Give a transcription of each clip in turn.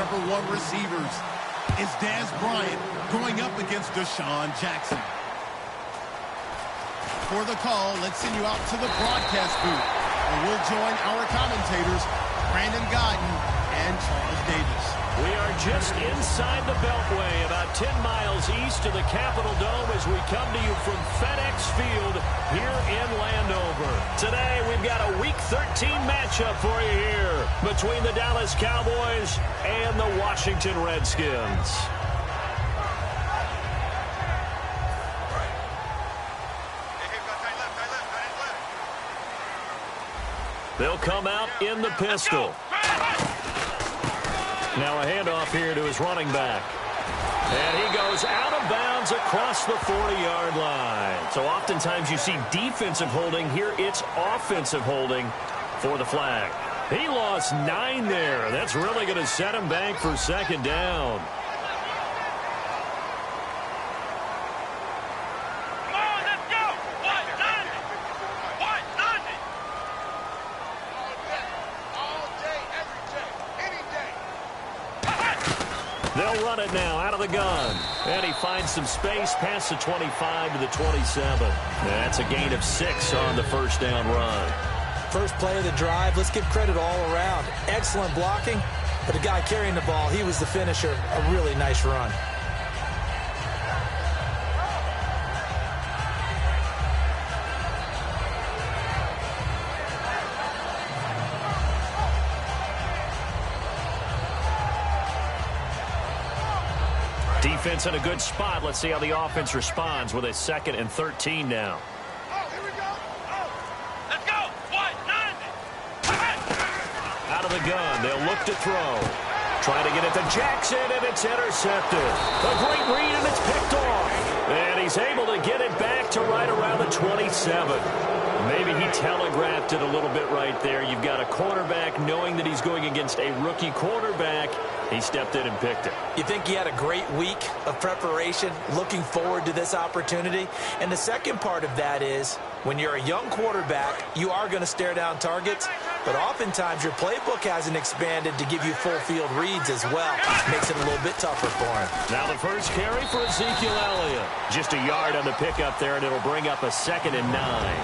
#1 receivers is Dez Bryant going up against Deshaun Jackson. For the call, let's send you out to the broadcast booth, where we'll join our commentators, Brandon Gaudin and Charles Davis. We are just inside the Beltway, about 10 miles east of the Capitol Dome as we come to you from FedEx Field here in Landover. Today, we've got a Week 13 matchup for you here between the Dallas Cowboys and the Washington Redskins. They'll come out in the pistol. Now a handoff here to his running back. And he goes out of bounds across the 40-yard line. So oftentimes you see defensive holding. Here it's offensive holding for the flag. He lost 9 there. That's really going to set him back for second down. They'll run it now out of the gun. And he finds some space past the 25 to the 27. That's a gain of 6 on the first down run. First play of the drive. Let's give credit all around. Excellent blocking. But the guy carrying the ball, he was the finisher. A really nice run. Defense in a good spot. Let's see how the offense responds with a 2nd and 13 now. Here we go. Let's go. 1-9. Out of the gun. They'll look to throw. Trying to get it to Jackson, and it's intercepted. A great read, and it's picked off. And he's able to get it back to right around the 27. Maybe he telegraphed it a little bit right there. You've got a quarterback knowing that he's going against a rookie quarterback. He stepped in and picked it. You think he had a great week of preparation, looking forward to this opportunity? And the second part of that is, when you're a young quarterback, you are going to stare down targets, but oftentimes your playbook hasn't expanded to give you full field reads as well. Makes it a little bit tougher for him. Now the first carry for Ezekiel Elliott. Just a yard on the pickup there, and it'll bring up a 2nd and 9.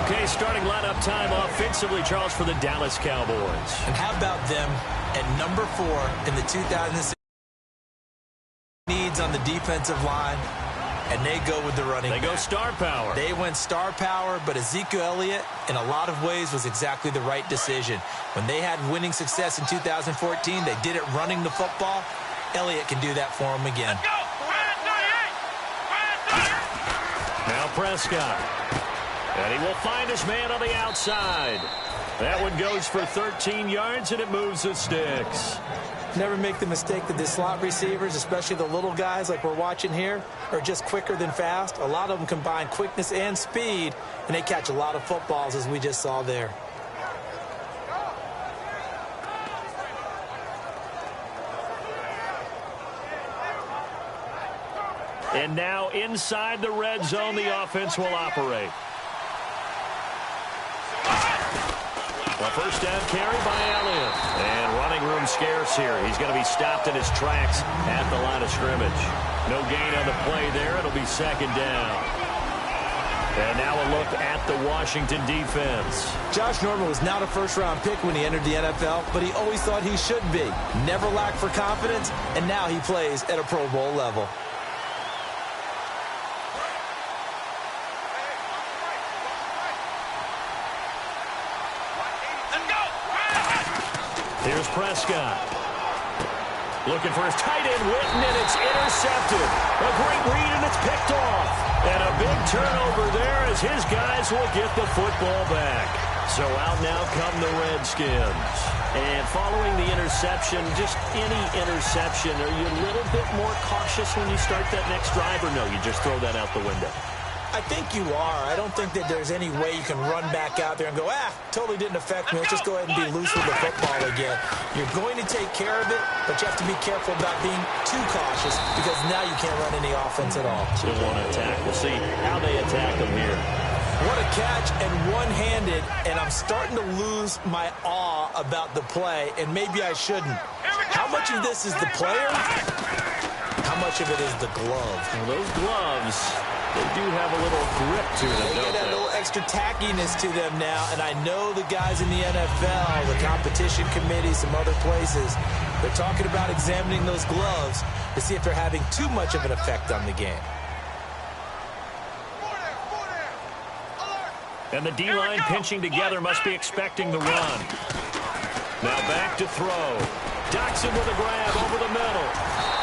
Okay, starting lineup time offensively, Charles, for the Dallas Cowboys. And how about them at number 4 in the 2006 needs on the defensive line, and they go with the running back. They go star power. They went star power, but Ezekiel Elliott, in a lot of ways, was exactly the right decision. When they had winning success in 2014, they did it running the football. Elliott can do that for them again. Let's go. Now Prescott. And he will find his man on the outside. That one goes for 13 yards, and it moves the sticks. Never make the mistake that the slot receivers, especially the little guys like we're watching here, are just quicker than fast. A lot of them combine quickness and speed, and they catch a lot of footballs, as we just saw there. And now inside the red zone, the offense will operate. A first down carry by Elliott. And running room scarce here. He's going to be stopped in his tracks at the line of scrimmage. No gain on the play there. It'll be 2nd down. And now a look at the Washington defense. Josh Norman was not a first-round pick when he entered the NFL, but he always thought he should be. Never lacked for confidence, and now he plays at a Pro Bowl level. Here's Prescott. Looking for his tight end, Witten, and it's intercepted. A great read, and it's picked off. And a big turnover there as his guys will get the football back. So out now come the Redskins. And following the interception, just any interception, are you a little bit more cautious when you start that next drive, or no, you just throw that out the window? I think you are. I don't think that there's any way you can run back out there and go, totally didn't affect me. Let's just go ahead and be loose with the football again. You're going to take care of it, but you have to be careful about being too cautious because now you can't run any offense at all. Still want to attack. We'll see how they attack them here. What a catch, and one-handed, and I'm starting to lose my awe about the play, and maybe I shouldn't. much of this is the player? How much of it is the glove? Well, those gloves, they do have a little grip to them, They don't get a they? little extra tackiness to them now, and I know the guys in the NFL, the competition committee, some other places, they're talking about examining those gloves to see if they're having too much of an effect on the game. And the D-line pinching together must be expecting the run. Now back to throw. Doctson with a grab over the middle.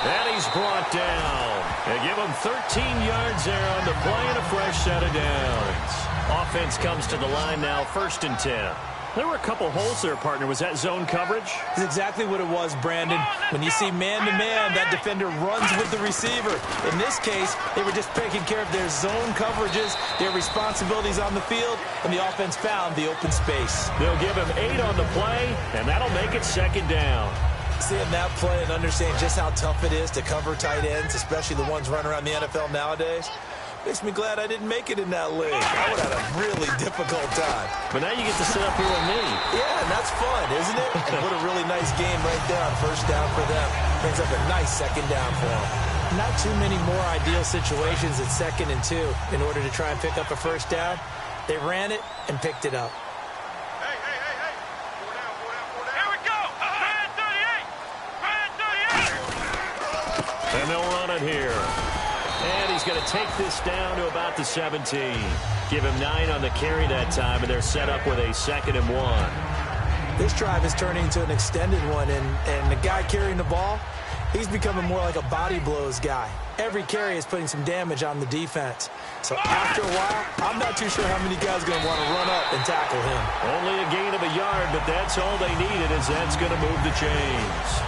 And he's brought down. They give him 13 yards there on the play and a fresh set of downs. Offense comes to the line now, 1st and 10. There were a couple holes there, partner. Was that zone coverage? That's exactly what it was, Brandon. When you see man-to-man, that defender runs with the receiver. In this case, they were just taking care of their zone coverages, their responsibilities on the field, and the offense found the open space. They'll give him 8 on the play, and that'll make it 2nd down. Seeing that play and understanding just how tough it is to cover tight ends, especially the ones running around the NFL nowadays, makes me glad I didn't make it in that league. I would have had a really difficult time. But now you get to sit up here with me. Yeah, and that's fun, isn't it? And what a really nice game right there on 1st down for them. Brings up a nice 2nd down for them. Not too many more ideal situations at 2nd and 2 in order to try and pick up a 1st down. They ran it and picked it up. Hey. 4 down. Here we go. Brand 38. Brand 38. And they'll run it here. And he's going to take this down to about the 17. Give him 9 on the carry that time, and they're set up with a 2nd and 1. This drive is turning into an extended one, and the guy carrying the ball, he's becoming more like a body blows guy. Every carry is putting some damage on the defense. So after a while, I'm not too sure how many guys are going to want to run up and tackle him. Only a gain of a yard, but that's all they needed, as that's going to move the chains.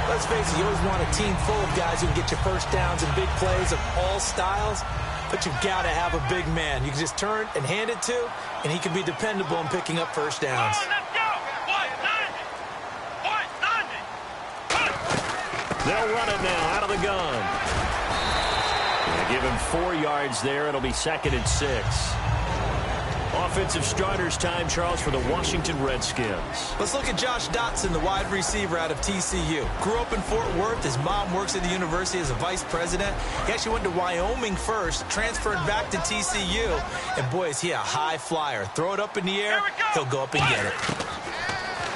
Let's face it, you always want a team full of guys who can get you 1st downs and big plays of all styles, but you've got to have a big man you can just turn and hand it to, and he can be dependable in picking up 1st downs. Let's go. 190. They'll run it now out of the gun. They give him 4 yards there. It'll be 2nd and 6. Offensive starters time, Charles, for the Washington Redskins. Let's look at Josh Doctson, the wide receiver out of TCU. Grew up in Fort Worth. His mom works at the university as a vice president. He actually went to Wyoming first, transferred back to TCU, and boy, is he a high flyer. Throw it up in the air, he'll go up and get it.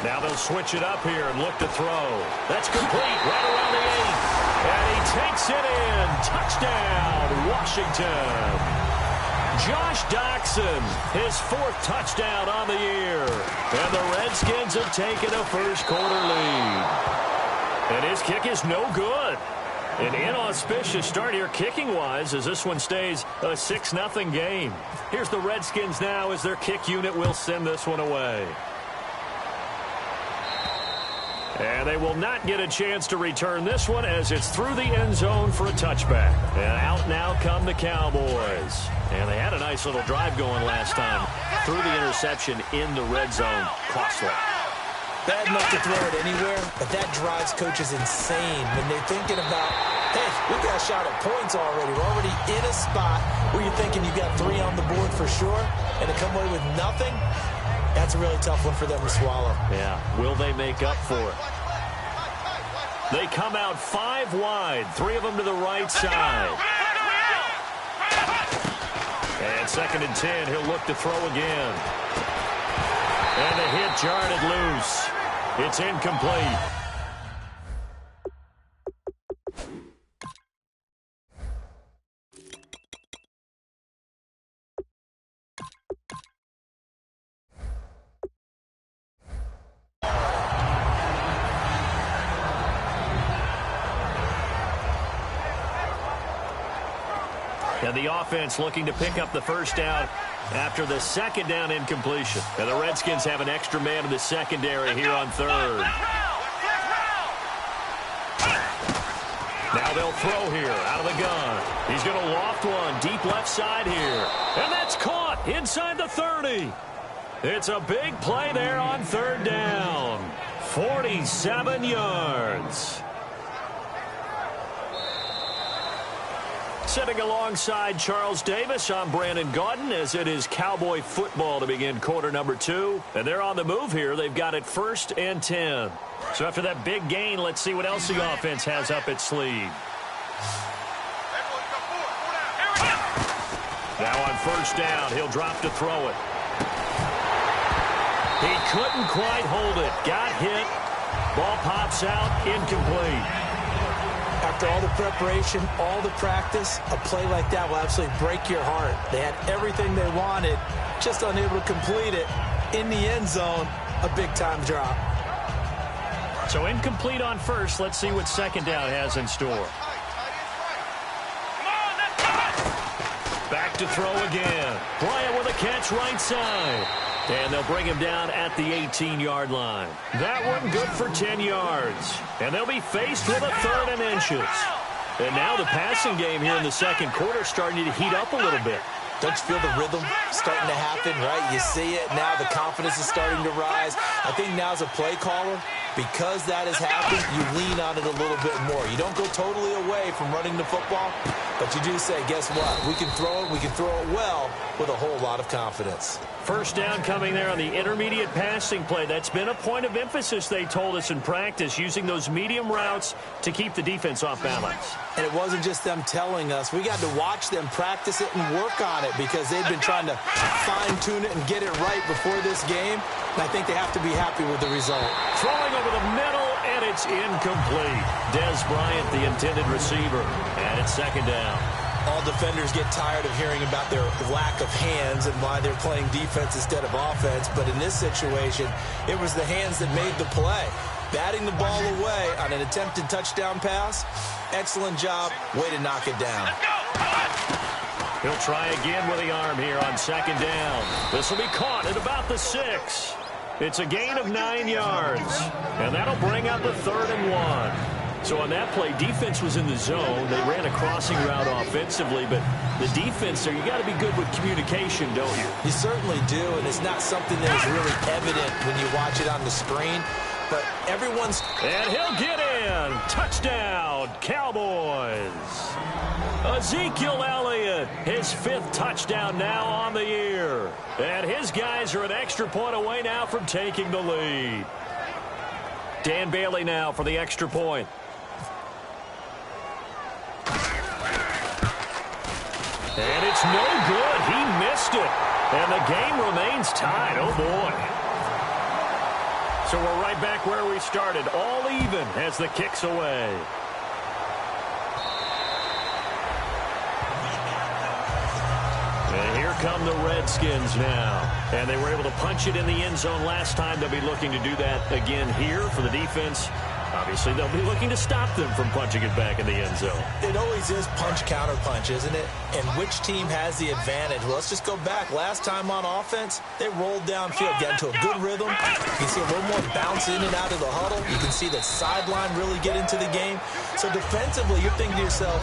Now they'll switch it up here and look to throw. That's complete right around the 8. And he takes it in. Touchdown, Washington. Josh Doctson, his 4th touchdown on the year. And the Redskins have taken a 1st quarter lead. And his kick is no good. An inauspicious start here kicking-wise as this one stays a 6-0 game. Here's the Redskins now as their kick unit will send this one away. And they will not get a chance to return this one as it's through the end zone for a touchback. And out now come the Cowboys. And they had a nice little drive going last time. Through the interception in the red zone. Costly. Bad enough to throw it anywhere, but that drives coaches insane when they're thinking about, hey, we got a shot at points already. We're already in a spot where you're thinking you got 3 on the board for sure, and to come away with nothing, that's a really tough one for them to swallow. Yeah, will they make up for it? They come out 5 wide, 3 of them to the right side. And 2nd and 10, he'll look to throw again. And the hit jarred it loose. It's incomplete. And the offense looking to pick up the 1st down after the 2nd down incompletion. And the Redskins have an extra man in the secondary here on 3rd. Now they'll throw here out of the gun. He's going to loft one deep left side here. And that's caught inside the 30. It's a big play there on 3rd down. 47 yards. Sitting alongside Charles Davis, I'm Brandon Gaudin, as it is Cowboy football to begin quarter number 2. And they're on the move here. They've got it 1st and 10. So after that big gain, let's see what else the offense has up its sleeve. Now on 1st down, he'll drop to throw it. He couldn't quite hold it. Got hit. Ball pops out, incomplete. After all the preparation, all the practice, a play like that will absolutely break your heart. They had everything they wanted, just unable to complete it. In the end zone, a big-time drop. So incomplete on 1st. Let's see what 2nd down has in store. Back to throw again. Bryant with a catch right side. And they'll bring him down at the 18-yard line. That one good for 10 yards. And they'll be faced with a 3rd and inches. And now the passing game here in the 2nd quarter starting to heat up a little bit. Don't you feel the rhythm starting to happen, right? You see it. Now the confidence is starting to rise. I think now as a play caller, because that has happened, you lean on it a little bit more. You don't go totally away from running the football, but you do say, guess what? We can throw it. We can throw it well with a whole lot of confidence. 1st down coming there on the intermediate passing play. That's been a point of emphasis, they told us in practice, using those medium routes to keep the defense off balance. And it wasn't just them telling us. We got to watch them practice it and work on it because they've been trying to fine-tune it and get it right before this game. And I think they have to be happy with the result. Throwing over the middle, and it's incomplete. Dez Bryant, the intended receiver. And it's 2nd down. All defenders get tired of hearing about their lack of hands and why they're playing defense instead of offense. But in this situation, it was the hands that made the play. Batting the ball away on an attempted touchdown pass. Excellent job. Way to knock it down. He'll try again with the arm here on 2nd down. This will be caught at about the 6. It's a gain of 9 yards. And that'll bring up a 3rd and 1. So on that play, defense was in the zone. They ran a crossing route offensively, but the defense there, you got to be good with communication, don't you? You certainly do, and it's not something that is really evident when you watch it on the screen. But everyone's... And he'll get in. Touchdown, Cowboys. Ezekiel Elliott, his 5th touchdown now on the year. And his guys are an extra point away now from taking the lead. Dan Bailey now for the extra point. And it's no good. He missed it. And the game remains tied. Oh, boy. So we're right back where we started. All even as the kick's away. And here come the Redskins now. And they were able to punch it in the end zone last time. They'll be looking to do that again here for the defense. Obviously, they'll be looking to stop them from punching it back in the end zone. It always is punch-counter-punch, isn't it? And which team has the advantage? Well, let's just go back. Last time on offense, they rolled downfield, got into a good rhythm. You can see a little more bounce in and out of the huddle. You can see the sideline really get into the game. So defensively, you're thinking to yourself,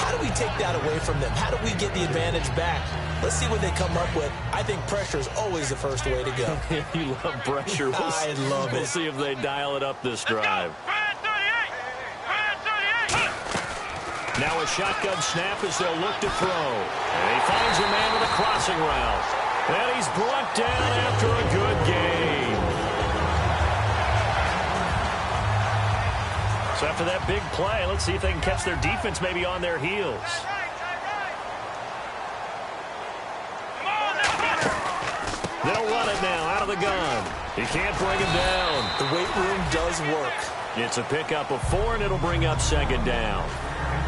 how do we take that away from them? How do we get the advantage back? Let's see what they come up with. I think pressure is always the first way to go. You love pressure. I love it. We'll see if they dial it up this drive. Now a shotgun snap as they'll look to throw. And he finds a man with a crossing route. And he's brought down after a good gain. So after that big play, let's see if they can catch their defense maybe on their heels. They'll run it now out of the gun. He can't bring him down. The weight room does work. It's a pickup of 4, and it'll bring up 2nd down.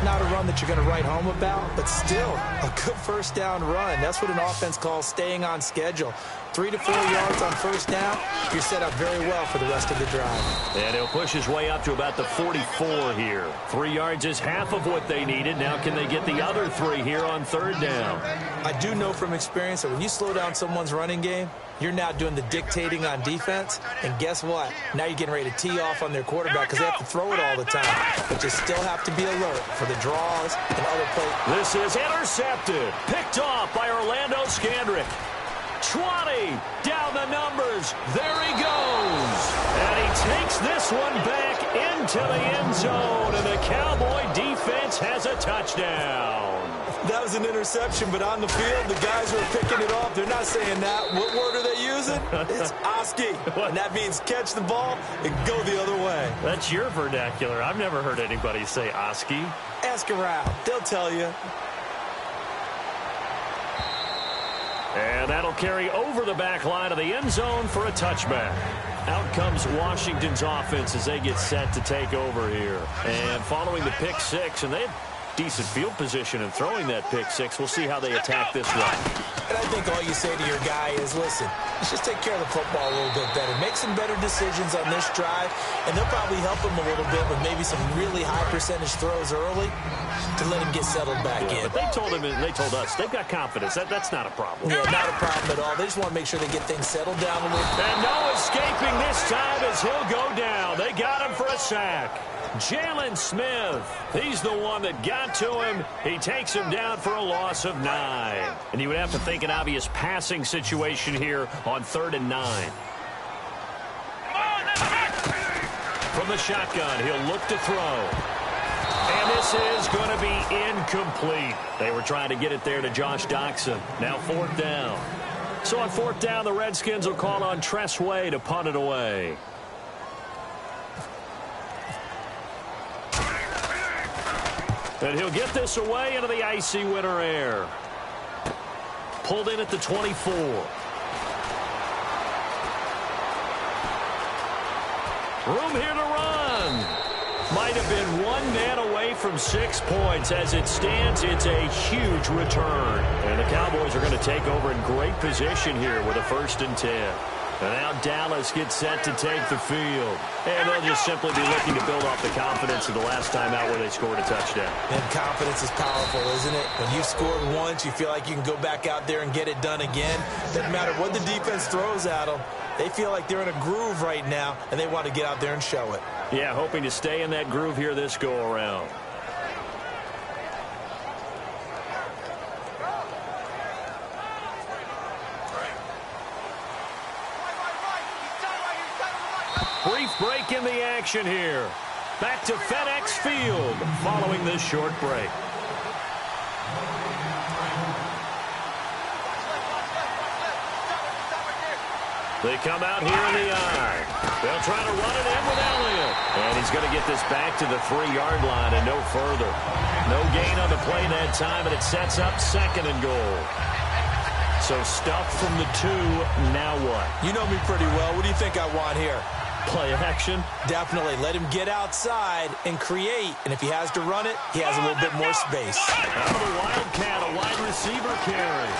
Not a run that you're going to write home about, but still a good 1st down run. That's what an offense calls staying on schedule. 3 to 4 yards on 1st down, you're set up very well for the rest of the drive. And he'll push his way up to about the 44 here. 3 yards is half of what they needed. Now can they get the other 3 here on 3rd down? I do know from experience that when you slow down someone's running game, you're now doing the dictating on defense. And guess what? Now you're getting ready to tee off on their quarterback because they have to throw it all the time. But you still have to be alert for the draws and other plays. This is intercepted. Picked off by Orlando Scandrick. 20 down the numbers. There he goes. And he takes this one back into the end zone, and the Cowboy defense has a touchdown. That was an interception, but on the field, the guys who are picking it off, they're not saying that. What word are they using? It's Oski, and that means catch the ball and go the other way. That's your vernacular. I've never heard anybody say Oski. Ask around. They'll tell you. And that'll carry over the back line of the end zone for a touchback. Out comes Washington's offense as they get set to take over here. And following the pick six, and they had decent field position in throwing that pick six. We'll see how they attack this run. And I think all you say to your guy is, listen, let's just take care of the football a little bit better. Make some better decisions on this drive, and they'll probably help him a little bit with maybe some really high percentage throws early to let him get settled back in. But they told him, and they told us, they've got confidence. That's not a problem. Yeah, not a problem at all. They just want to make sure they get things settled down a little bit. And no escaping this time as he'll go down. They got him for a sack. Jalen Smith, he's the one that got to him. He takes him down for a loss of 9. And you would have to think an obvious passing situation here on 3rd and 9. From the shotgun, he'll look to throw. And this is going to be incomplete. They were trying to get it there to Josh Doxson. Now 4th down. So on 4th down, the Redskins will call on Tress Way to punt it away. And he'll get this away into the icy winter air. Pulled in at the 24. Room here to run. Might have been one man away from 6 points. As it stands, it's a huge return. And the Cowboys are going to take over in great position here with a 1st and 10. And now Dallas gets set to take the field. And they'll just simply be looking to build off the confidence of the last time out where they scored a touchdown. And confidence is powerful, isn't it? When you've scored once, you feel like you can go back out there and get it done again. Doesn't matter what the defense throws at them. They feel like they're in a groove right now, and they want to get out there and show it. Yeah, hoping to stay in that groove here this go-around. Brief break in the action here. Back to FedEx Field following this short break. They come out here in the eye. They'll try to run it in with Elliott. And he's going to get this back to the 3-yard line and no further. No gain on the play that time, and it sets up 2nd and goal. So stuff from the 2, now what? You know me pretty well. What do you think I want here? Play action? Definitely. Let him get outside and create. And if he has to run it, he has a little bit more space. Out of the Wildcat, a wide receiver carry.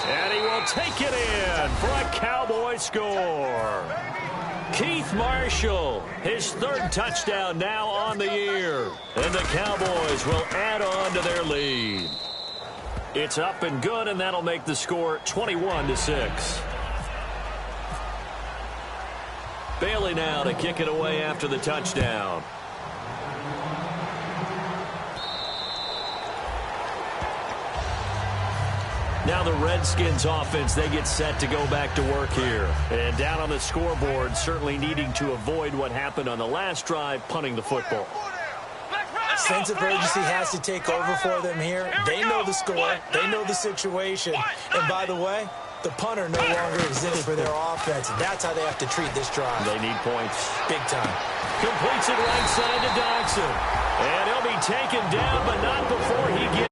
And he will take it in for a Cowboy score. Keith Marshall, his 3rd touchdown now on the year. And the Cowboys will add on to their lead. It's up and good, and that'll make the score 21-6. Bailey now to kick it away after the touchdown. Now the Redskins offense, they get set to go back to work here. And down on the scoreboard, certainly needing to avoid what happened on the last drive, punting the football. Sense of urgency has to take over for them here. They know the score. They know the situation. And by the way, the punter no longer exists for their offense. That's how they have to treat this drive. They need points. Big time. Completes it right side to Doxson. And he'll be taken down, but not before he gets